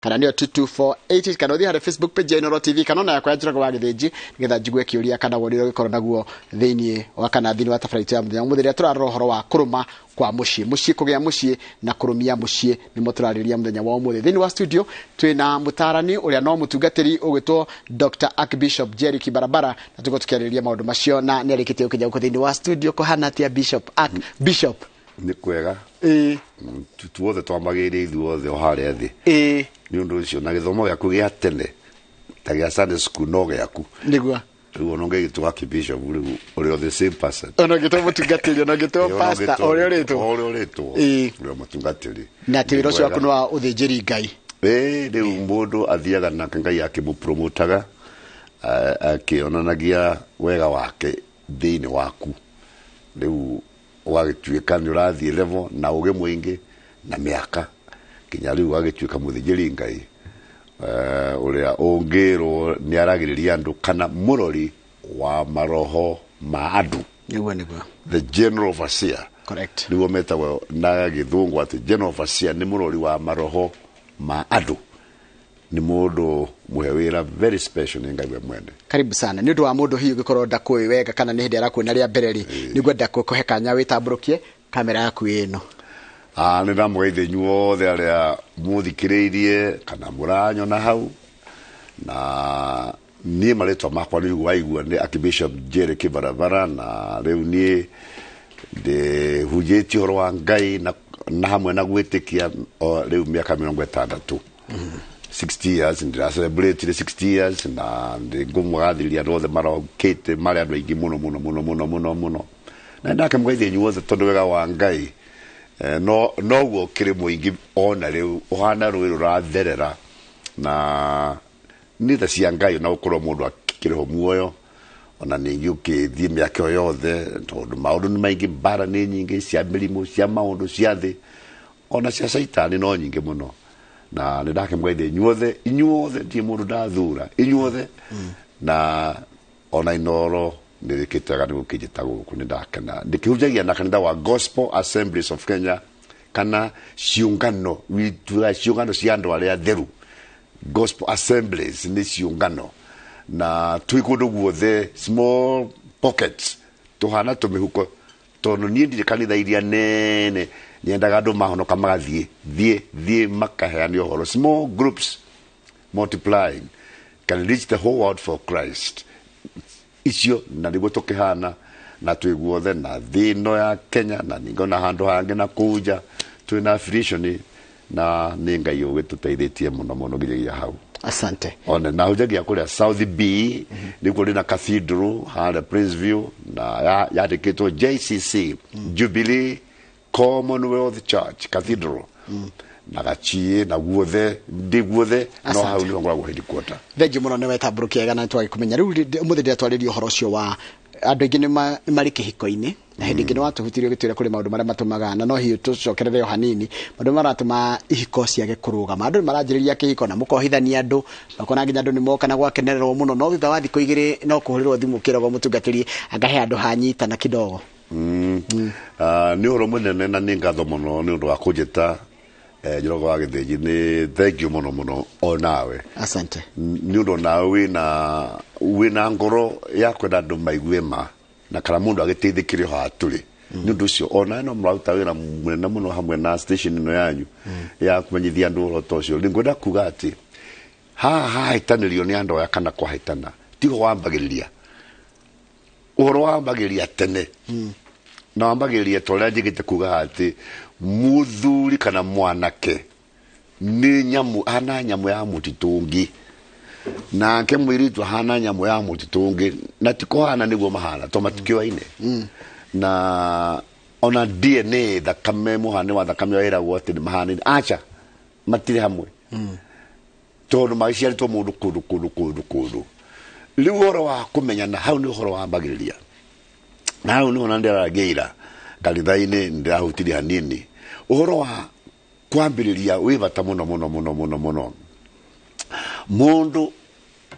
kana nio 22480 kana uthi hare Facebook page ya INooro TV kana na yakwa ya Njoroge wa Githĩnji nigetha njigue kiuria kana woniro gikorwo naguo thiini wa kana thiini wa tabarĩra ya muthenya muthenya turarora horo wa kũrũma kwa muciĩ kũgĩa muciĩ na kũrũmia muciĩ nimo turarĩria muthenya wa umuthi thiini wa studio twina mutarani uria no mutungatĩri ugitwo Dr. Archbishop Jerry Kibarabara na tugo tukĩarĩria maũndũ macio na nĩ arĩkĩtie ũkĩnya gũkũ thiini wa studio kuhana tia Bishop ni kwega tuothe twamagĩrĩire ithuothe o harĩa thĩ nĩ ũndũ ũcio na gĩthomo gĩaku gĩa tene ta gĩa Sunday school no gĩaku nĩguo rĩu ono ngĩgĩtwo Archbishop rĩu ũrĩ the same person ono gĩtwo mũtungatĩri ono gĩtwo pastor ũrĩa ũrĩtwo ũrĩa mũtungatĩri na tĩro ũcio waku nĩ wa ũthĩnjĩri Ngai rĩu mũndũ athiaga na Ngai akĩmũpromotaga akĩonanagia wega wake thĩinĩ waku rĩu wagĩtuĩka nĩ ũrathiĩ level na ũgĩ mũingĩ na mĩaka kinya rĩu wagĩtuĩka mũthĩnjĩri Ngai ũrĩa ũngĩrwo nĩ aragĩrĩria andũ kana mũrori wa maroho ma andũ nĩguo the general overseer correct nĩguo metagwo na gĩthũngũ atĩ general overseer nĩ mũrori wa maroho ma andũ ni mũndũ mũhe wĩra very special nĩ Ngai we mwene karibu sana nĩ ũndũ wa mũndũ hihi ũgĩkorwo ndakũĩ wega kana nĩ hĩndĩ arakuona rĩa mbere rĩ nĩguo ndakũhe kanya wĩtambũrũkie kamera yaku ĩno nĩ ndamũgeithia inyuothe arĩa mũthikĩrĩirie kana mũranyona hau na niĩ marĩtwa makwa nĩ waigua nĩ Archbishop Jerry Kibarabara na rĩu niĩ ndĩhunjĩtie ũhoro wa Ngai na hamwe na gwĩtĩkia rĩu mĩaka 60 60 years and I celebrate the 60 years na ngũmũgathĩrĩria andũ othe marokĩte marĩ andũ aingĩ mũno na ndakĩmũgeithia inyuothe tondũ wega wa Ngai noguo kĩrĩ mũingĩ ona rĩu ũhana rũĩ rũratherera na nĩ tha cia Ngai na gũkorwo mũndũ akĩrĩho muoyo ona ningĩ ũkĩthiĩ mĩaka yothe tondũ maũndũ nĩ maingĩ mbara nĩ nyingĩ cia mĩrimũ cia maũndũ cia thĩ ona cia Saitani no nyingĩ mũno na nĩ ndakĩmũgeithia inyuothe ndiĩ mũndũ ndathura inyuothe na ona INooro nĩ rĩkĩtega nĩ gũkĩnjĩta gũkũ nĩ ndakena ndĩkĩhunjagia na kanitha wa Gospel Assemblies of Kenya kana ciũngano cia andũ arĩa theru Gospel Assemblies nĩ ciũngano na twĩ kũndũ guothe small pockets tũhana tũmĩhuko tondũ niĩ ndirĩ kanitha iria nene nyendaga andũ mahonoka magathiĩ makaheana ũhoro small groups multiplying can reach the whole world for Christ icio na nĩguo tũkĩhana na twĩ guothe na thĩ ĩno ya Kenya na ningĩ na handũ hangĩ na kũnja twĩna affiliation na nĩ Ngai ũgĩtũteithĩtie mũno nginyagia hau asante ona na hunjagia kũrĩa South B nĩguo rĩna cathedral harĩa Princeview na yandĩkĩtwo JCC Jubilee Commonwealth Church Cathedral na gachie na guothe ndi guothe no hau ni ngoragwo headquarter thengi muno nĩ wetambũrũkia wega na twagĩ kũmenya rĩu ũmũthĩ ndĩratwarĩrio ũhoro ũcio wa andũ aingĩ nĩ marĩ kĩhiko-inĩ na hĩndĩ ĩngĩ nĩ watũhutirio gĩtwĩre kũrĩ maũndũ marĩa matũmaga na no hiũ tũcokerere o hanini maũndũ maratũma ihiko ciage kũrũgama andũ nĩ maranjĩrĩria kĩhiko na mũkohithania andũ makona nginya andũ nĩ moka na gwakenererwo mũno no thutha wa thikũ igĩrĩ no kũhũrĩrwo thimũ kĩragwo mũtungatĩri agahe andũ hanyitana kidogo nĩ ũhoro mũnene na nĩ ngatho mũno nĩ ũndũ wa kũnjĩta Njoroge wa Gĩthĩnji nĩ thank you mũno o nawe asante nĩ ũndũ nawe wĩna ngoro ya kwenda andũ maigue ma na kana mũndũ agĩteithĩkĩre ho atũrĩ nĩ ũndũ ũcio ona no mũraruta wĩra mũnene mũno hamwe na station ĩno yanyu ya kũmenyithia andũ ũhoro ta ũcio ngwenda kuga atĩ haha hahĩtanĩrio nĩ andũ aya kana kwahĩtana tigo wambagĩrĩria ũhoro wambagĩrĩria tene na wambagĩrĩria tũrĩa njĩgĩte kuga atĩ mũthuri kana mwanake nĩ nyamũ hana nyamũ ya mũtitũngi nake mũirĩtu hana nyamũ ya mũtitũngi na tikohana nĩguo mahana to matikĩoaine na ona DNA thakame mũhane wa thakame wĩragwo atĩ nĩ mahana acha matirĩ hamwe tondũ magĩciarĩtwo mũndũ kũndũ rĩu ũhoro wa kũmenyana hau nĩ ũhoro wambagĩrĩria na hau nĩho na ndĩraragĩra kanitha-inĩ ndĩrahutirie hanini ũhoro wa kwambĩrĩria wĩ bata mũno mũndũ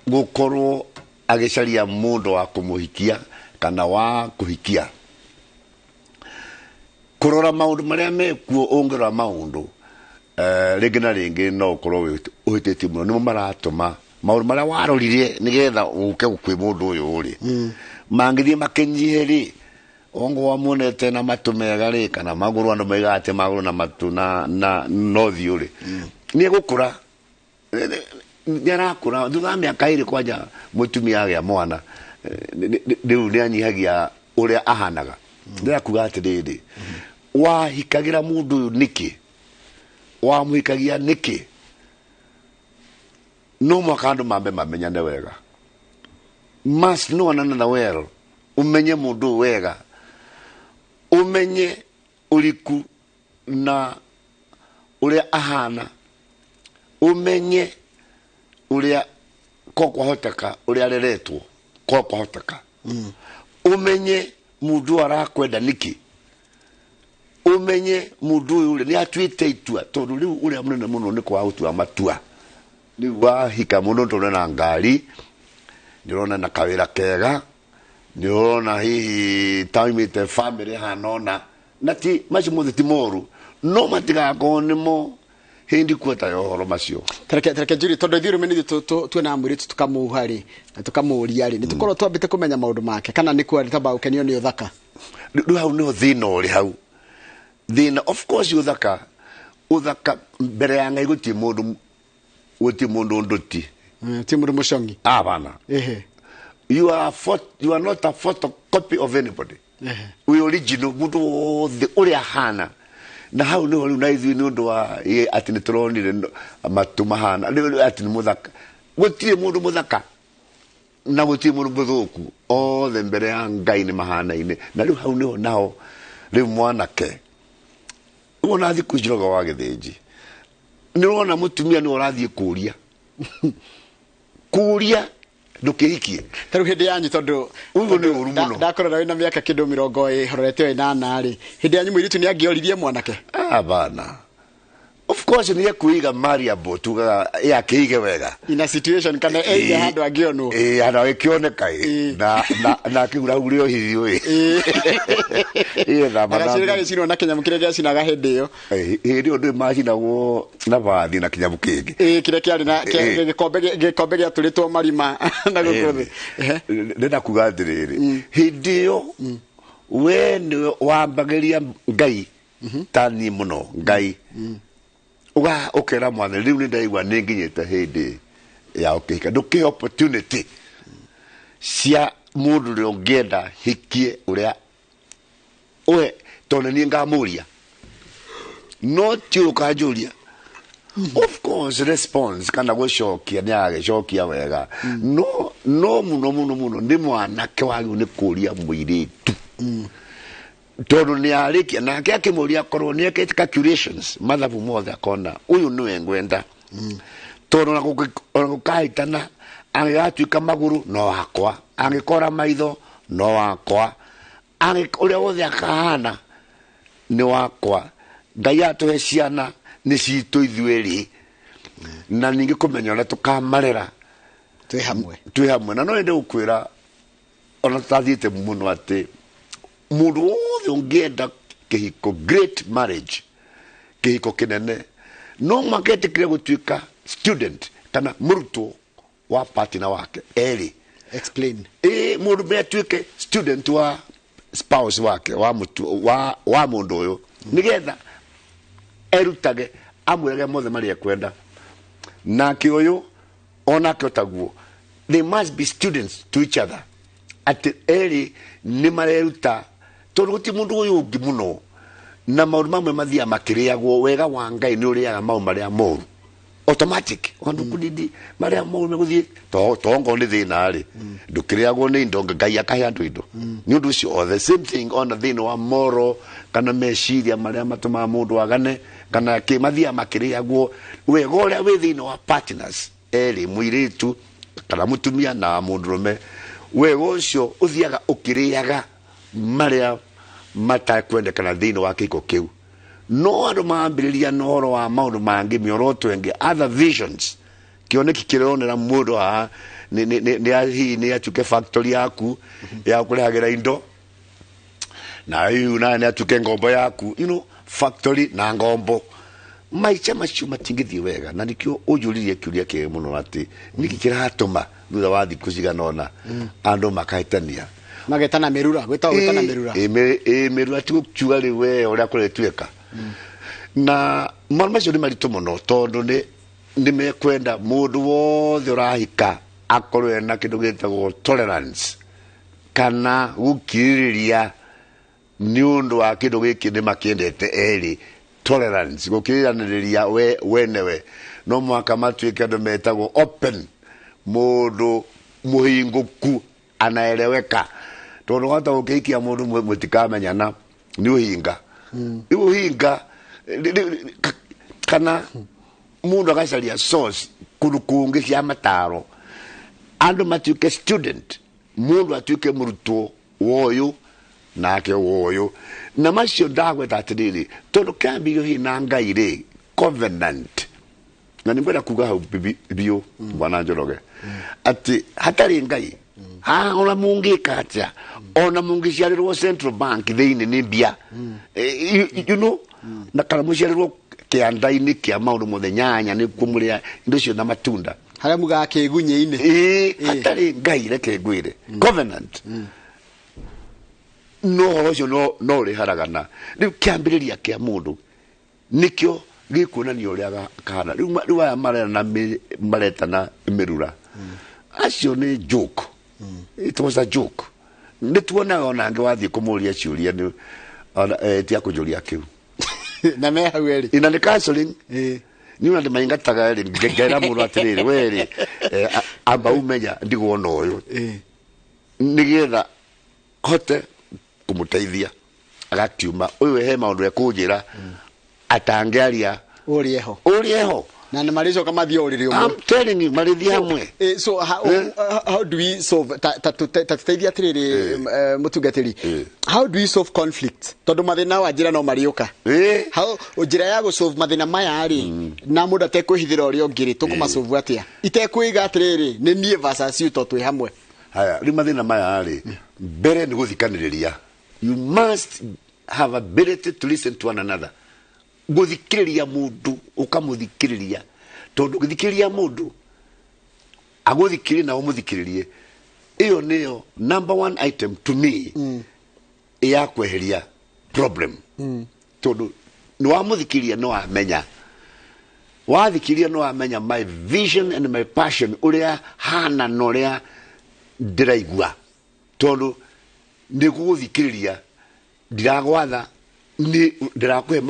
gũkorwo agĩcaria mũndũ wa kũmũhikia kana wa kũhikia kũrora maũndũ marĩa mekuo ũngĩrora maũndũ rĩngĩ na rĩngĩ no ũkorwo ũhĩtĩtie mũno nĩmo maratũma maũndũ marĩa warorire nĩgetha ũke kwĩ mũndũ ũyũ rĩ mangĩthiĩ makĩnyihe rĩ ongo wamuonete na matũ mega rĩ kana magũrũ andũ maigate magũrũ na matũ na nothiũ rĩ nĩegũkũra nĩarakũra thutha wa mĩaka ĩrĩ kwanja mũtumia agĩa mwana rĩu nĩanyihagia ũrĩa ahanaga ndĩrakuga atĩrĩrĩ wahikagĩra mũndũ ũyũ nĩkĩ wamũhikagia nĩkĩ no mwaka andũ mambe mamenyane wega must know one another well umenye mũndũ wega umenye ũriku na ũrĩa ahana umenye ũrĩa kwahoteka ũrĩa areretwo kwahoteka umenye mũndũ arakwenda nĩkĩ umenye mũndũ ũyũ nĩ atuĩte itua tondũ rĩu ũrĩa mũnene mũno nĩ kwa gũtua matua rĩu wahika mũndũ tondũ na ngari nĩũrona na kawĩra kega nĩũrona hihi taumĩte family hanona na ti macio mothe ti moru no matigakorwo nĩmo hindi kuota yohoro macio tereke njuri tondu ithuĩ rũmeni tuona mũirĩtu tukamũha rĩ na tukamũria rĩ nĩtũkorwo twambĩte kũmenya maũndũ make kana nĩ kwa tamba ũkenio nĩ ũthaka rĩu hau nĩho thĩna ũrĩ hau thĩna of course ũthaka mbere ya Ngai gũtirĩ mũndũ nduti ti mũndũ mũcongi bana you are not a photocopy of anybody we original mũndũ wothe ũrĩa hana na hau nĩho rĩu na ithuĩ nĩ ũndũ wa atĩ nĩtũronire matũ mahana atĩ nĩ mũthaka gũtirĩ mũndũ mũthaka na gũtirĩ mũndũ mũthũku othe mbere ya Ngai nĩ mahanaine na rĩu hau nĩho naho rĩu mwanake ũna thikũ ici wa gĩthĩnji nĩũrona mũtumia nĩ ũrathiĩ kũria ndũkĩhikie tarũ hĩndĩ yanyu tondũ ũguo nĩ ũru mũno ndakorera wĩna mĩaka kĩndũ 20 hororete 8 rĩ hĩndĩ yanyu mũirĩtu nĩ angĩoririe mwanake bana of course nĩ kuiga mariable tuga yakĩige wega in a situation kana handũ angĩonwo handũ agĩkĩoneka na kĩguragũrio hithi agacirĩga gĩcinwo na kĩnyamũ kĩrĩa gĩacinaga hĩndĩ ĩyo hĩndĩ ĩyo ndũĩ macinagwo na bathi na kĩnyamũ kĩngĩ kĩrĩa kĩarĩ na gĩkombe gĩatũrĩtwo marima na gũkũ thĩ ndĩna kuga atĩrĩrĩ hĩndĩ ĩyo we nĩwe wambagĩria Ngai ta niĩ mũno Ngai ukera mwana riu nĩ ndaigua nĩ nginyĩte hĩndĩ ya ũkĩhika ndũkĩ opportunity cia mũndũ ũrĩa ũngĩenda hikie ũrĩa we tondũ niĩ ngamũria no ti ũkanjũria of course response kana gũcokia nĩ agĩcokia wega no mũno nĩ mwanake wagĩrĩirwo nĩ kũria mũirĩtu tondũ nĩ arĩkia nake akĩmũria korwo nĩ ekĩte calculations mathabu mothe akona ũyũ nĩwe ngwenda tondũ na gũkahĩtana angĩgatuĩka magũrũ no wakwa angĩkora maitho no wakwa ũrĩa wothe akahana nĩ wakwa Ngai atũhe ciana nĩ citũ ithuĩ na ningĩ kũmenya ũrĩa tũkamarera twĩ hamwe na no nyende gũkwĩra ona tũtathiĩte mũno atĩ mũndũ wothe ũngĩenda kĩhiko great marriage kĩhiko kĩnene no maketĩkĩre gũtuĩka student kana mũrutwo wa partner wake explain mũndũ mbere atuĩke student wa spouse wake wa mũndũ ũyũ nĩgetha erutage amwĩrage mothe marĩa ekwenda nake ũyũ onake otaguo they must be students to each other atĩ nĩ mareruta tondũ gũtirĩ mũndũ ũyũ ũngĩ mũno na maũndũ mamwe mathiaga makĩrĩagwo wega wa Ngai nĩ ũrĩaga maũndũ marĩa moru automatic ondu kudidi maria mo megũthiĩ tongo nĩ thĩna rĩ ndũkĩrĩagwo nĩ indo Ngai akahe andũ indo nĩ ũndũ ũcio the same thing on the thĩna wa moral kana meciria maria matũmaga mũndũ agane kana kĩmathia makĩrĩagwo wega ũrĩa wĩ thĩna wa partners mũirĩtu kana mũtumia na mũndũrũme wega ũcio ũthiaga ũkĩrĩaga maria matakwendekana thĩinĩ wa kĩhiko kĩu no andũ maambĩrĩria na ũhoro wa maũndũ mangĩ mĩoroto ĩngĩ other visions kĩoneki kĩronera mũndũ haha nĩ atuĩke factory yaku ya kũrehagĩra indo na hiu nĩ atuĩke ngombo yaku factory na ngombo maica macio matingĩthiĩ wega na nĩkĩo ũnjũririe kĩũria kĩega mũno atĩ nĩkĩ kĩratũma thutha wa thikũ cigana ũna andũ makahĩtania magetana mĩrura gwĩtana mĩrura mĩrura ti gũkiuga rĩu we ũrĩa kũretwĩka na maũndũ macio nĩ maritũ mũno tondũ nĩ mekwenda mũndũ wothe ũrahika akorwo ena kĩndũ gĩtagwo tolerance kana gũkirĩrĩria nĩ ũndũ wa kĩndũ gĩkĩ nĩ makĩendete erĩ tolerance gũkirĩranĩrĩria wenewe no mwaka matuĩke andũ metagwo open mũndũ mũhingũku anaeleweka tondũ wata ũkĩikia mũndũ mũtikamenyana nĩ ũhinga ũhinga kana mundu agacaria source kũndũ kũngĩ cia mataro andũ matuĩke student mundu atuĩke mũrutwo woyũ nake woyũ na macio ndagweta atĩrĩrĩ tondũ kĩambĩrĩrio hihi na Ngai rĩ covenant na nĩngwenda kuga hau biũ bwana Njoroge atĩ hatarĩ Ngai ona mũngĩka atĩa ona mũngĩciarĩrwo Central Bank thĩinĩ nĩ mbia you know na kana mũciarĩrwo kĩanda-inĩ kĩa maũndũ mothe nyanya nĩ kũmũrĩa indo cio na matunda harĩa muga kĩgunyĩ-inĩ hatarĩ Ngai reke ngwĩre covenant no horo ũcio no ũrĩharagana rĩu kĩambĩrĩria kĩa mũndũ nĩkĩo gĩkuonania ũrĩa kahana rĩu aya maretana mĩrura acio nĩ joke it was a joke nĩ tuonaga ona angĩ wathiĩ kũmũria ciũria tia kũnjũria kĩu na me hau erĩ ina nĩ counseling ni una ndĩmaingataga erĩ ngera mũndũ atĩrĩrĩ werĩ amba umenya ndigwona ũyũ nĩgetha hote kũmũteithia agakiuma ũyũ he maũndũ ekũnjĩra atangĩaria ũrĩeho na nĩ marĩcoka mathia ũrĩrĩ ũmwe I'm telling you marĩthia hamwe so how do we solve tatũteithia atĩrĩrĩ mũtungatĩri how do we solve conflict tondũ mathĩna wa njĩra no marĩũka how njĩra ya gũsolve mathĩna maya rĩ na mũndũ atekwĩhithĩra ũrĩa ũngĩ rĩ tũkũmasolve atĩa itekũiga atĩrĩrĩ nĩ niĩ versus you twĩ hamwe haya rĩ mathĩna maya rĩ mbere nĩ gũthikanĩrĩria you must have ability to listen to one another gũthikĩrĩria mũndũ ũkamũthikĩrĩria tondũ gũthikĩrĩria mũndũ agũthikĩrĩrie na ũmũthikĩrĩrie iyo nĩyo number one item to me ya kweheria problem tondũ nĩ wamũthikĩrĩria no amenya wathikĩrĩria no amenya my vision and my passion ũrĩa hana na ũrĩa ndĩraigua tondũ nĩ gũthikĩrĩria ndiragwatha ni ndĩrakũhe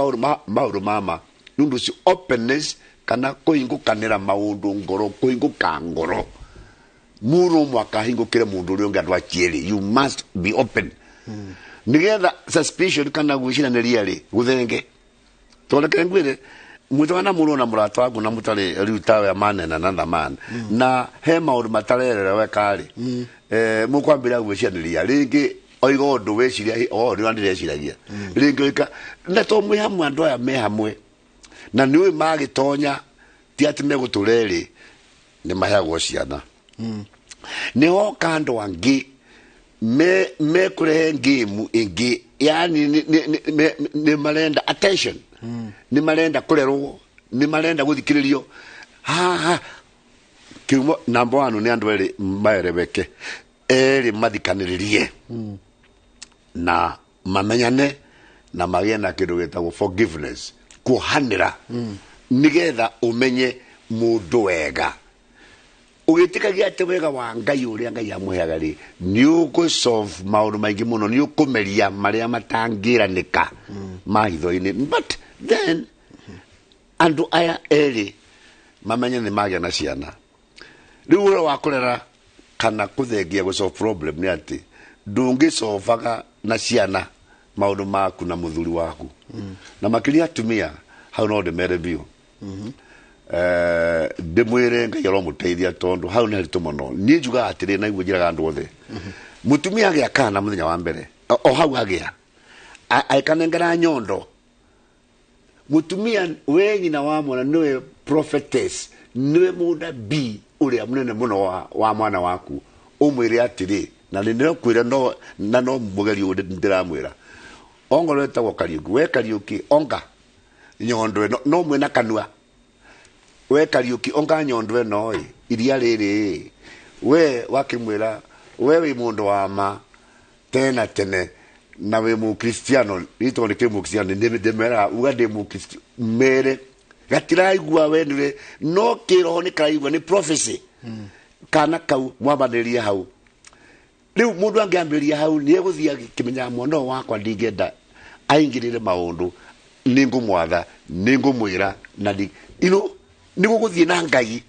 maũndũ mama nũndũ ũcio openness kana kũhingũkanĩra maũndũ ngoro kũhingũka ngoro mũndũ mwaka hingũkĩre mũndũ ũrĩa ũngĩ andũ aciĩrĩ you must be open nĩgetha suspicion kana gwĩciranĩria rĩ gũthenge tondũ ngwĩre mũtwana mũndũ na mũrata waku na mũtarĩ rĩu tawe manena na man na he maũndũ matarerera weka rĩ mũkwambĩrĩria gwĩciranĩria rĩngĩ oiga ũndũ weciria nĩ ndĩreciragia rĩngĩ oika na to mwĩ hamwe andũ aya me hamwe na nĩ ũĩ magĩtonya ti atĩ megũtũrerĩ nĩ maheagwo ciana nĩhoka andũ angĩ mekũrehe ngĩmu ĩngĩ yani nĩ marenda attention nĩ marenda kũrerwo nĩ marenda gũthikĩrĩrio haha kiumo number one nĩ andũ erĩ maereweke erĩ mathikanĩrĩrie na mamenyane na magĩe na kĩndũ gĩtagwo forgiveness kuohanĩra nĩgetha ũmenye mũndũ wega ũgĩtĩkagia atĩ wega wa Ngai ũrĩa Ngai amũheaga rĩ nĩ ũgũsolve maũndũ maingĩ mũno nĩ ũkũmeria marĩa matangĩranĩka mahitho-inĩ but then andũ aya erĩ mamenye nĩ magĩa na ciana rĩu ũhoro wa kũrera kana kũthengia gũsolve problem nĩ atĩ ndũngĩsolvaga na ciana maũndũ maku na mũthuri waku na makĩria atumia hau no ndĩmere biũ ndĩmwĩre Ngai aromũteithia tondũ hau nĩ haritũ mũno niĩ njugaga atĩrĩ na iguo njĩraga andũ othe mũtumia agĩa kana mũthenya wa mbere o hau agĩa aikanengera nyondo mũtumia we nyina wa mwana nĩwe prophetess nĩwe mũnda bi ũrĩa mũnene mũno wa mwana waku ũmwĩre atĩrĩ na nĩkwĩra no mũgerio ndĩramwĩra ongoro etagwo Kariũki we Kariũki onga nyondo ĩno no mwena kanua we Kariuki onga nyondo ĩno iria rĩrĩ we wakimwira we wi mundu wa ma tena tene na we mu Kristiano rito ni ke mu Kristiano ndi mera uga ndi mu Kristiano mere gatiraigua we ni no kiro ni karaigua ni prophecy kana kau mwambaniria hau riu mundu angiambiria hau ni eguthia kimenya mwono wakwa ndingenda aingirire maundu ningumwatha ningumwira na ndi ino niguguthie na Ngai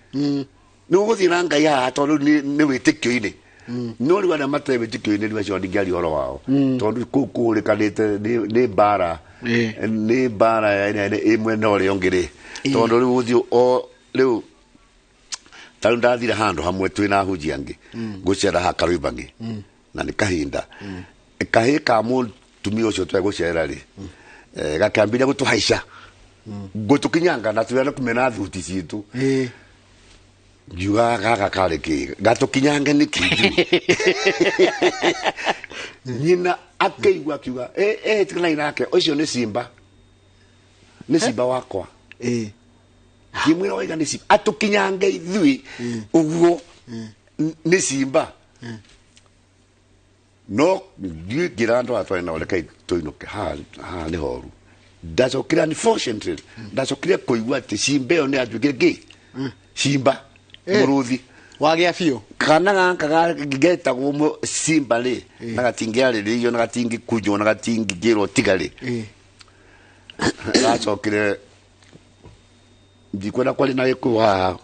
niguguthie na Ngai ha tondu ni witikio-ini no riu ana mate witikio-ini ni acio ndingiari horo wao tondu kurikanite ni bara ni bara ya imwe no ri ongire tondu riu uthio o riu taru ndathire handu hamwe twina hunjia ngi gucera ha Karuibangi na ni kahinda kahika mutumia ucio twegucera ri gakambiria gutuhaica gutukinyanga na twena kumena thuti citu ngiuga gaka kariki gatukinyange niki nyina akaigua akiuga tikana inake ucio ni simba wakwa kimwira waiga ni simba atukinyange ithui uguo ni simba no ngira ndo atwaina olekai toinuke ha ni horu ndacokira unfortunately ndacokire kuigua ati simba ĩyo nĩ atuĩkire gay simba muruthi wagia biũ kana gaka getagwo simba rĩ na gatingĩarĩrĩirio na gatingĩkunjwo na gatingĩgĩrwo tiga-rĩ gacokire ndikwenda kwari na gĩkuũ haha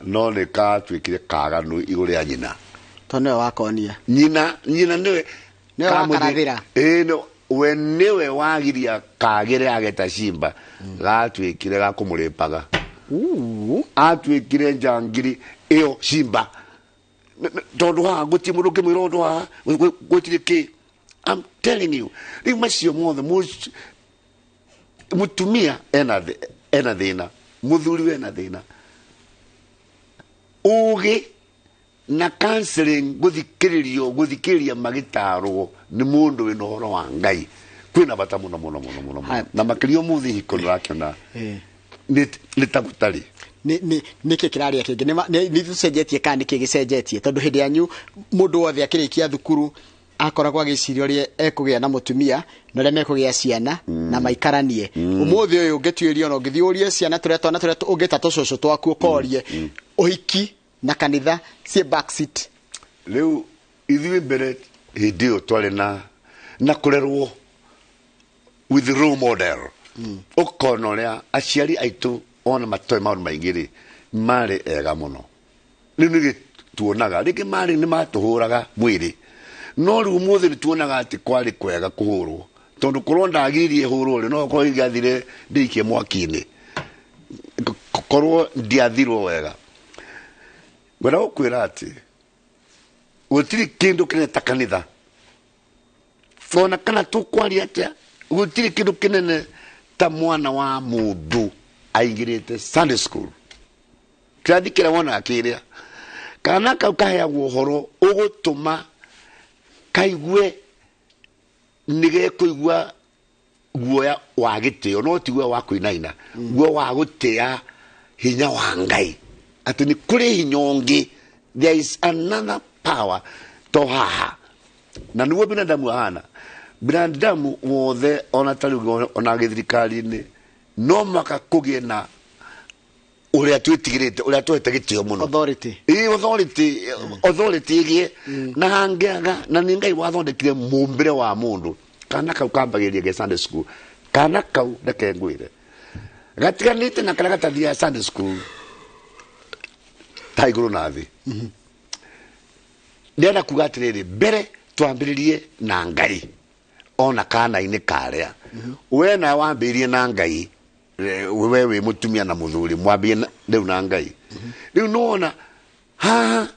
no nĩ gatuĩkire kaganu igũrũ rĩa nyina to nĩwe wakonia nyina nĩwe wakarathĩra no we niwe wagiria kagire ageta simba gatuĩkire gakũmũrĩpaga atuĩkire njangiri ĩyo simba tondu haha gũtirĩ mũndũ ũngĩmwĩra ũndũ haha gũtirĩ kĩ I'm telling you rĩu macio mothe mũtumia ena thĩna mũthuri ena thĩna ũgĩ na counseling guthikiriria magitarwo ni mundu wina horo wa Ngai kwina bata muno na makirio muthi hiko rakiona ni tagutari ni kiraria kingi ni tucenjetie kana niki gicenjetie tondu hindi yanyu mundu wothe akirikia thukuru akoragwo agiciria uria ekugia na mutumia na uria mekugia ciana na maikaranie umuthi uyu ngituirio no ngithiurie ciana turia ungita tucucu twaku ukorie uhiki na kanitha sie backseat leo ithui mbere hidio twale na kurerwo with role model ukonoria aciari aitu ona matoe maundu maingiri mari ega muno ni nigi tuonaga rigi mari ni matuhuraga mwiri no riu muthi ni tuonaga ati kwari kwega kuhurwo tondu korwo ndagirie hurwo ri no korwo igathire ndikie mwaki-ini korwo ndiathirwo wega gwera ukwira ati gutiri kindu kinene ta kanitha ona kana tukwaria atia gutiri kindu kinene ta mwana wa mundu aingirite Sunday school kirathikira wona akiria kana kau kaheagwo uhoro ugutuma kaigwe nige kuigua guoya wa gitio no tigwe wa kuinaina guo wa gutia hinya wa Ngai ati ni kuri hinyongi there is another power to haha na niwe binadamu wothe ona tari ona githirikari-ini no maka kugie na uria twitigirite uria twete gitio muno authority gie na hangiaga na ni Ngai wathondekire mumbire wa mundu kana kau kambagiria ge Sunday school kana kau ndeke ngwire gatiganite na kala gatathia Sunday school taiguru na thi ndena kuga atiriri mbere twambiririe na Ngai ona kana-ini karia we na wambirie na Ngai we mutumia na muthuri mwambie riu na Ngai riu nona ha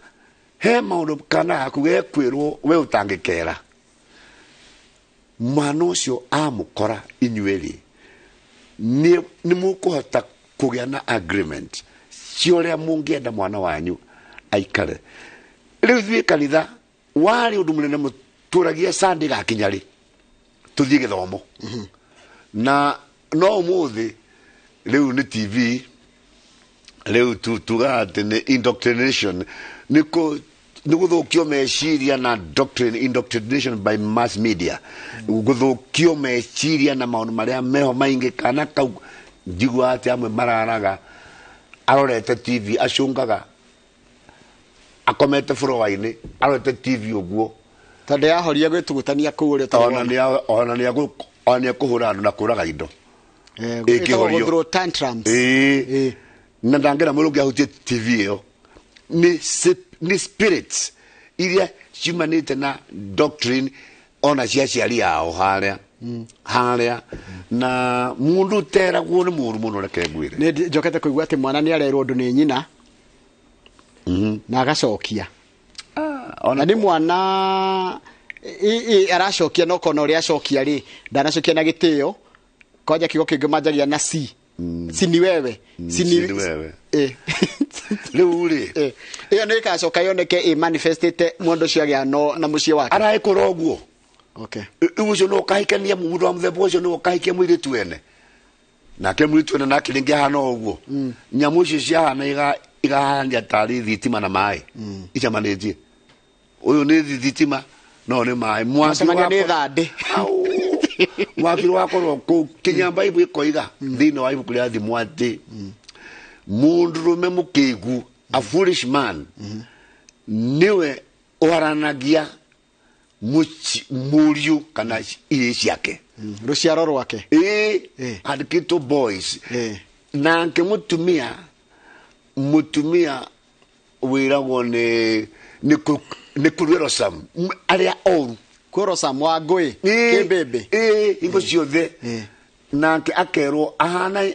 he maundu kana akuge kwirwo we utangikera mwana ucio amukora inyueri ni mukuhota kugia na agreement cionia mungienda mwana wanyu aikare riu thie kanitha wari undu munene muturagia Sunday gakinyari tuthie githomo na no muthi riu ni TV riu tuga ati ni indoctrination niko guthukio meciria na indoctrination by mass media guthukio meciria na maundu maria meho maingi kana kau njigua ati amwe mararaga arorete TV acungaga akomete floor-ini arorete TV uguo tondu yahoria gwitugutania kuu ri ona ni kuhura andu na kuraga indo ikihorio tantrums na ndangera mulungu ahutie TV yo ni spirits iria ciumanite na doctrine ona ciaciari yao haria na mundu teragwo ni muru muno reke ngwire ni njokete kuigua ati mwana ni arerwo ndu ni nyina na agacokia ona ni mwana aracokia no kono ri acokia ri ndanacokia na gitio koja kigo kingi manjagia na sini wewe riu ri iyo ni kacoka yoneke manifestete mundu cio agia no na mucie wake araikora oguo okay ucio no kahikania mundu wa muthemba ucio no kahikia mwiritu ene nake mwiritu ene nake ringi hana oguo nyamu icio ciahana igahanja tari thitima na mai icamanitie uyu ni thitima no ni mai mwaki wa ni thande mwaki wakorwo ku kinyamba ibu ikoiga thino wa ibu ria thimu ati mundu rume mukigu a foolish man niwe oharanagia muriu kana iri ciake ruciaro rwake adikito boys na nke mutumia wiragwo ni kurwero sam aria oru kuro sam wa ngui kibebe ingo ciothe na nke akerwo ahana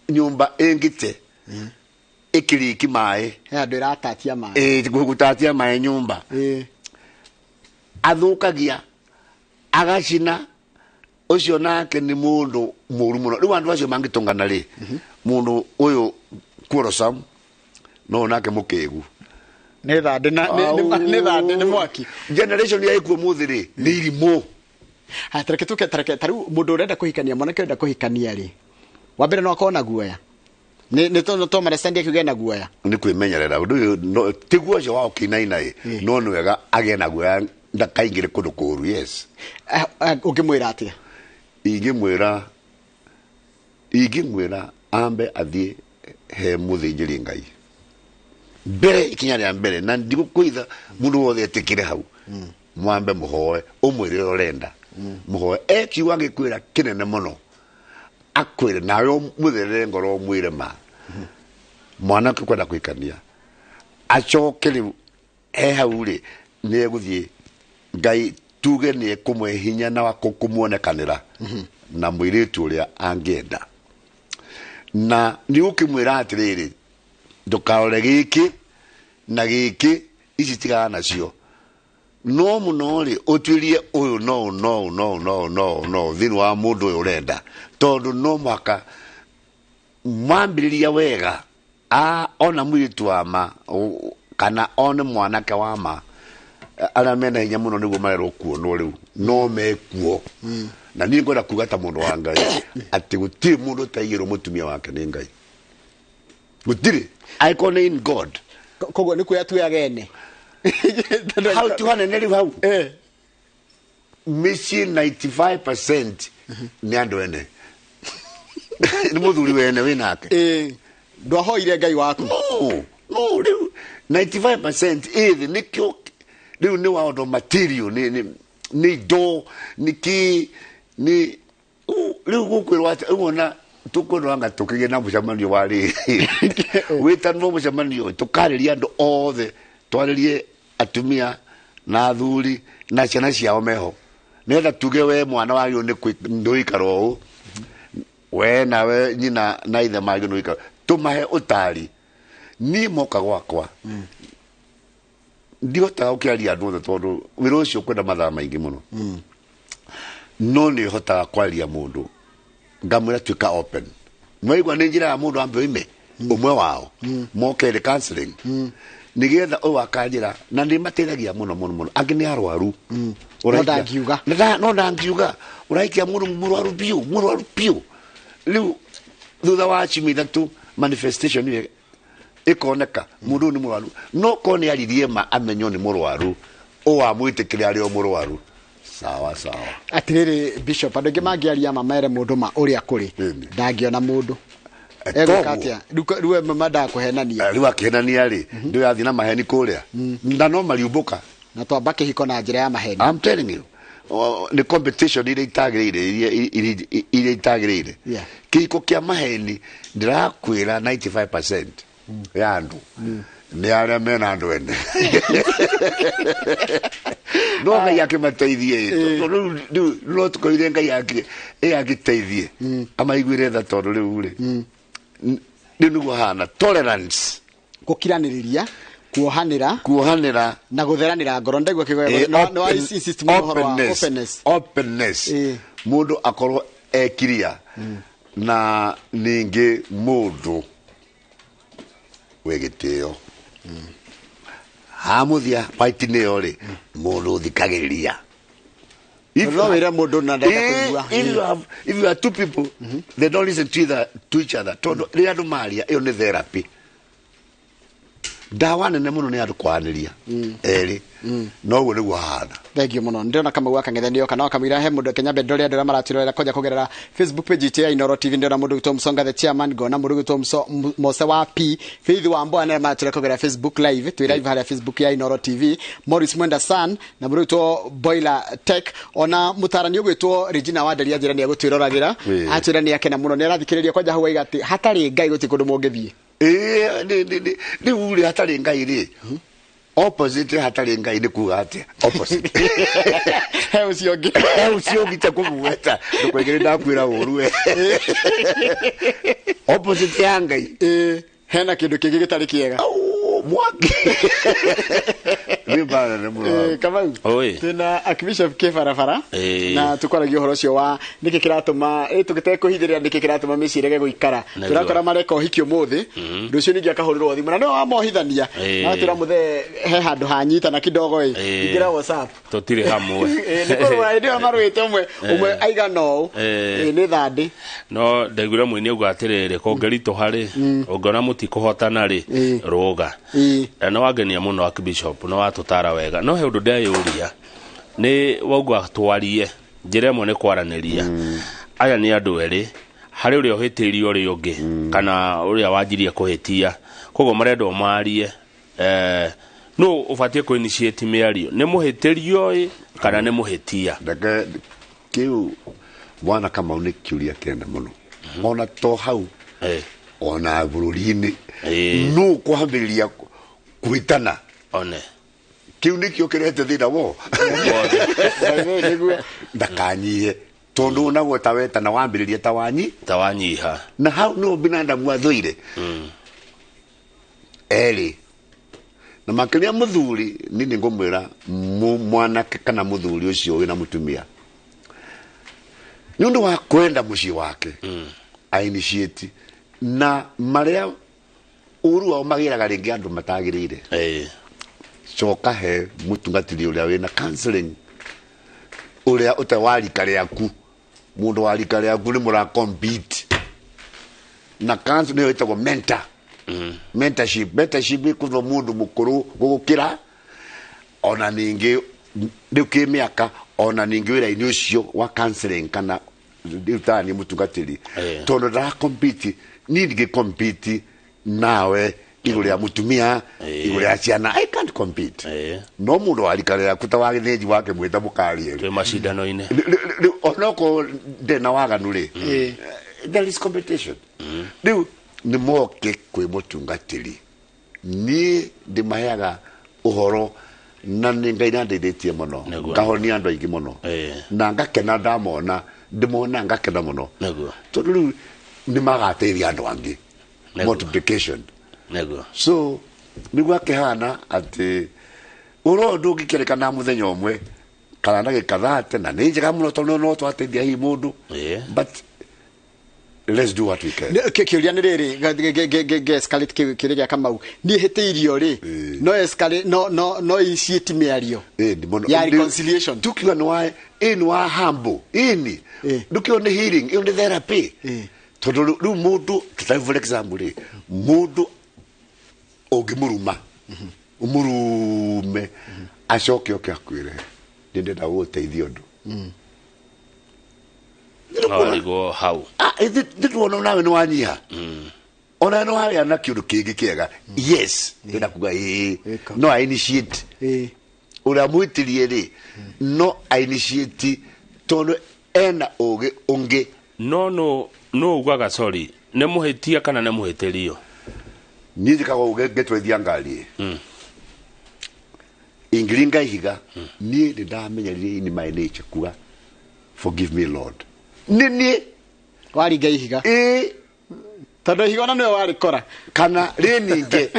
nyumba engite ikiriki mai andu iratatia mai gutatia mai nyumba athukagia agacina ucio nake ni mundu muru muno riu andu acio mangitungana ri mundu uyu kurosam no nake mukigu ni thande ni mwaki generation ya ikuo muthiri ni irimu tareke taru mundu urenda kuhikania mwanake urenda kuhikania ri wa mbere no akona guoya ni to marestandia kiuge na guoya ni kwimenyerera undu tiguo cio wao kinainai no ni wega agie na guoya ndakaingire kundu kuru yes ungimwira atia ingimwira ambe athie he muthinjiri ngai mbere ikinya ria mbere na ndigukwitha mundu wothe etikire hau mwambe muhoe umwire urenda muhoe ekiuga ngikwira kinene muno akwire nawe mutherere ngoro mwire ma mwana kwenda kwikania acokeri hau ri ni eguthie ngai tuge ni kumwe hinya na kumuonekanira na mwiritu uria angenda na ni ukimwira atiriri ndukaore giki na giki ici tigana nacio no muno ri utwirie uyu no thini wa mundu uyu urenda tondu no mwaka mwambiriria wega ona mwiritu wa ma kana one mwanake wa ma ara mena hinya muno niguo marerwo kuonwo riu no mekuo na ni ngwenda kuga ta mundu wa ngai ati gutiri mundu taigirwo mutumia wake ni ngai gutiri icon in god kogo ni kuya tu yagene how to hane riu hau misi 95% ni andu ene ni muthuri wene winake ndwahoire ngai waku no riu 95% nikyo riu ni wa material ni do ni riu gukwirwa ati uona tukwiranga tukige na mucamanio wari witanwo mucamanio tukariria andu othe twaririe atumia na athuri na ciana ciao meho netha tuge we mwana wagio ni nduikaro u we nawe nyina na ithe magio nduikaro tumahe utari ni moka gwakwa ndihotaga ukiaria andu othe tondu wira ucio kwenda mathaa maingi muno no ni hotaga kwaria mundu ngamwira tuika open mwaigwa ni njira ya mundu ambe ime umwe wao mokere counseling nigetha o akanjira na ndi mateithagia muno angi ni arwaru uraikiuga no ndangiuga uraikia mundu murwaru biu riu thutha wa chimida tu manifestation ile ikoneka mundu ni murwaru no kone aririe ma amenyo ni murwaru o amwitikiria ari o murwaru sawa atiriri bishop andu mangiaria mamere mundu ma uria kuri ndangiona mundu katia ruwe mamada kuhenania riu akihenania ri ndio yathi na maheni kuria na no mariumbuka na twamba kihiko na njira ya maheni. I'm telling you the competition ile itagirire kihiko kia maheni ndirakwira 95% ya andu ni aria mena andu ene no ngai akimateithie no tukoire ngai agiteithie amaiguire tha tondu riu ri ni nugo hana tolerance gukiraniriria kuohanira na gutheranira ngoro ndegwa kigoya no insist mo openness mundu akorwo ekiria na ningi mundu wegitio hamuthia paitine yori mundu thikagiriria if you have two people they don't listen to each other todo ria andu maria iyo ni therapy dawa nene muno ni andu kwaniria eri no we niguo hana. Thank you muno ndirona kama waka ngethenio kana kamira he mundu Kenya bendori andira maratirora koja kugerera Facebook page ya INooro TV ndira mundu gitwa Msonga the chairman gona mundu gitwa Mose wa P Faith wa Mbo anira maratirora kugerera Facebook live tu live hali Facebook ya INooro TV Morris Mwenda San na mundu gitwa Boiler Tech ona mutarani ugwitwo Regina Wanderi ajira ni agutwirораgira atira ni yake na muno ni arathikiriria koja hawa igati hatari ngai guti kundu mungithie ni uri hatari ngai ri opposite hatari ngai ni kuga ati opposite he ucio ta kumuweta ndukwegere ndakwira uruwe opposite ya ngai hena kindu kingi gitari kiega mwaki ni bana ne muno kama tena Archbishop Kefarafara na tukoragio horo cio wa niki kiratuma tugite kuhithirira niki kiratuma micirege guikara turakora mareka uhiki umuthi nducio ningi akahurirwo thimu na no amohithania na turamuthe he handu hanyita na kidogo ingira WhatsApp tutire hamwe nikorwa ndio marwite umwe aiga no ni thandi no ndegura mwini ugatirire kongerito hari ungona mutikuhotana ri ruga no wagenia muno Archbishop no watutara wega no he undu ndeyuria ni waugwa twarie njire mo ne kwaraniria aya ni andu eri hari uri ohitirio ri ungi kana uri awajirie kuhitia kogo marendo marie no ufatie ko initiate miario ni muhitirio kana ni muhitia daga kiu bwana kama unikiuria kenda muno ona to hau ona bururi-ini no kwambiriria kuitana one kiu nikio kirete thina wo ndakanyie tondu na gweta weta na wambiriria tawanyiha na hau no binadamu athuire eri na makiria muthuri nini ngomwira mwanake kana muthuri ucio wina mutumia nundu wa kwenda muci wake initiate na maria uru wa magiraga ringi andu matagirire coka he mutungatiri uria wina counseling uria utawari kare aku mundu wari kare aku ni mura compete na counseling yo itago mentor mentorship ikuno mundu mukuru gukira ona ningi nduke miaka ona ningi wira ini ucio wa counseling kana utani mutungatiri tondo da compete ni compete nawe igure ya mutumia igure ya ciana I can't compete no mundu warikarira kuta wa githenji wake mwita mukari twe mashindano ine onoko ndena waganu ri there is competition riu ni moke kwi mutungatiri ni ndimayaga uhoro na ningai na ndeithĩtie muno ngahonia andu aingi muno na ngakena ndamona ndimona ngakena muno tondu riu ni magateithia andu angi multiplication so nigwa kihana ati uro ndu ngikerekana muthenya umwe kana ndagikathate na ni njega muno tondu no twateithia hi mundu but let's do what we can kiuria ni riri escalate kiriga kamau ni hiteirio ri no escalate no initiate miario ya reconciliation tukiwa no wa in wa humble in dukio ni healing in the therapy tondu riu mundu tutai for example mundu ungimuruma umurume acoke oke akwire ndenda guteithia undu Go how? Ndituona nawe ni wanyiha. Ona no hari ana kiundu kingi kiega. Yes, ndenda kuga no I initiate. Ura mwitirie ri no I initiate tondu ena ugi ungi. No ugaga sorry. Ne muhitia kana ne muhitirio. Ni njikaga uge getwethia ngari. Ingringa higa ni ndamenyerire in my nature kuga forgive me Lord. Nini wari ngai higa tondu higa na niwe wari kora kana ri ninge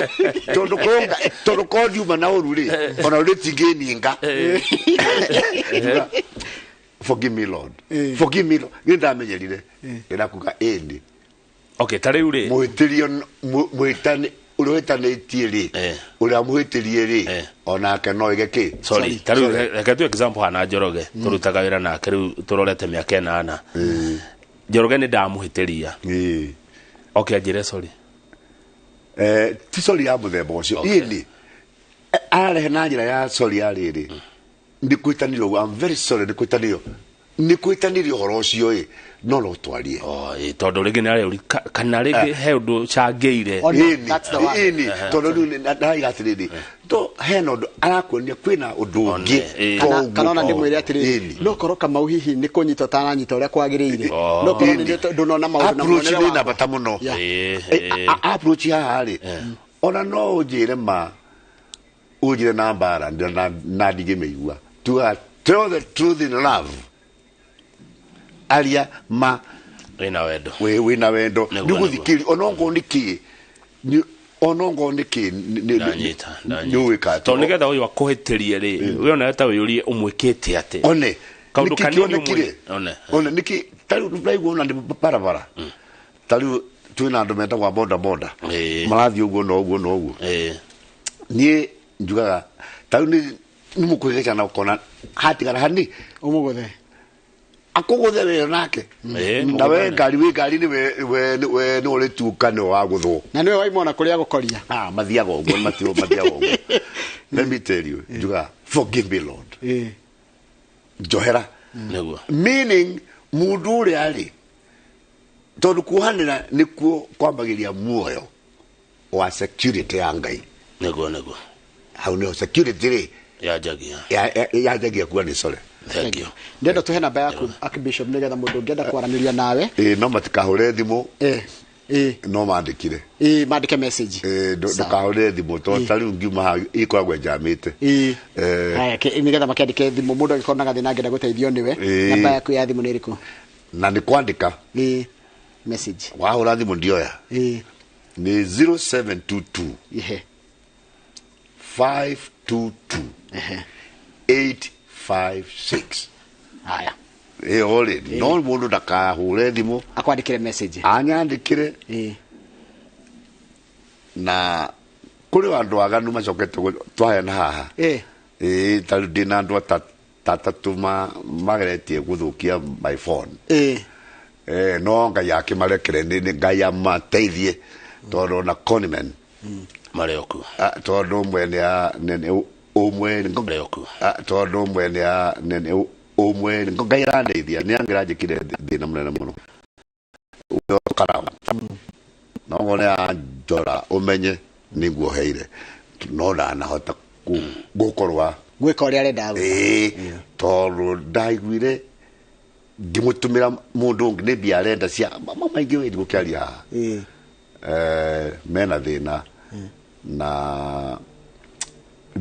tondu ko diuma na uru ri ona ri tinge ninga forgive me Lord forgive me Lord ndamenyerire ndakuga endi okay tare uri muhitirio muhitani urohetanitie ri uria muhitirie ri ona ke no igeki sorry tare reka tu example hana Njoroge turutaga wira nake riu turorete miaka 8 Njoroge ni ndamuhitiria okay ajire sorry ti sorry ya muthemba ucio ini arehe na njira ya sorry ya riri ndikuitanirio I'm very sorry ndikuitanirio horo ucio no lo twarie tondu ringi ni ari kana ringi he undu changeire ini tondu ndaiga atiriri to he no arakuonia kwina undu ungi kana ona ndimwire atiriri no koroka mau hihi ni kunyita tananyita uria kwagiriire no koroni ndunona maundu na approach ni na bata muno approach ya ari ona no ujire ma ujire na mbara na ndigimeigua to tell the truth in love aria ma wina wendo niguthikiri onongo niki ndanyita wika to nigetha uyu akuhitirie ri we ona ta uyurie umwikite ate one kaundu kanini one niki taru ndaigu ona ndi barabara taru twina andu meta kwa boda marathi uguo no uguo nie njugaga taru ni mukugecha na ukona hatigara hani umuguthe akuguthe we nake na we ngari ni we no ri tukane wa guthu na niwe waimona kuria gukoria mathiaga uguo mathiaga uguo let me tell you njuga forgive me Lord johera meaning mundu uri ari tondu kuhanira nikuo kwambagiria muoyo wa security ya ngai nego hau no security ri yajagia kuwa ni sore. Thank you. Ndendo tuhe namba yaku Archbishop nigetha mundu ngenda kwaraniria nawe no matikahure thimu no mandikire mandike message ndikahure thimu to tariu ngiuma ha ikoragwo njamite haya nigetha makiandike thimu mundu agikonaga thina ngenda guteithio niwe namba yaku ya thimu ni iriku na ni kwandika message wahura thimu ndioya ni 0722 522 856 haya ole no mundu ndakahure thimu akwandikire message anyandikire na kuri wandu aganu macokete twahena haha taru dina andu tatuma mageretie guthukia my phone no ngai yake marekere ni ngai amateithie tondu na Conman Marioku tondu mwene nene umwe Marioku tondu mwene nene umwe ngai randeithia ni angirajikire thina munene muno uyo karawa no ngone anjora umenye niguo heire no ndanahota gukorwa gwika uria arenda tondu ndaiguire ngimutumira mundu ungi ni bia arenda cia maingi we gukiaria mena thina na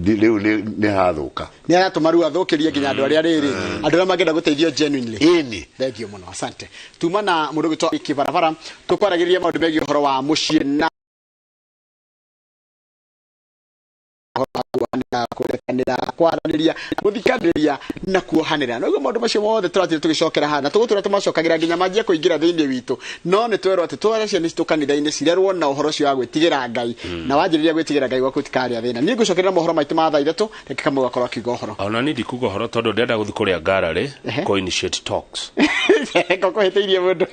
riu ni hathuka ni aratuma riu athukirie nginya andu aria riri andu aria mangenda guteithio genuinely thengio muno asante tuma na mundu gitwa ikibarabara tukwaragiria maundu megi horo wa mucii na kwaraniria guthikaniria na kuohanira no maundu macio mothe turatire tugicokera hana tugutura tumacokagira nginya manjia kuingira thiini witu no ni twerwo ati twara cia ni tukanitha-ini cirerwo na uhoro cio wa gwitigira ngai na wanjiriria gwitigira ngai gwaku tikaria thina ni ngucokerera mohoro maitu ma thaa ithatu reke kamwe gakorwo akiuga uhoro ona ni ndikuga uhoro tondu ndenda guthi kuria gallery ko initiate talks ko hitiirie mundu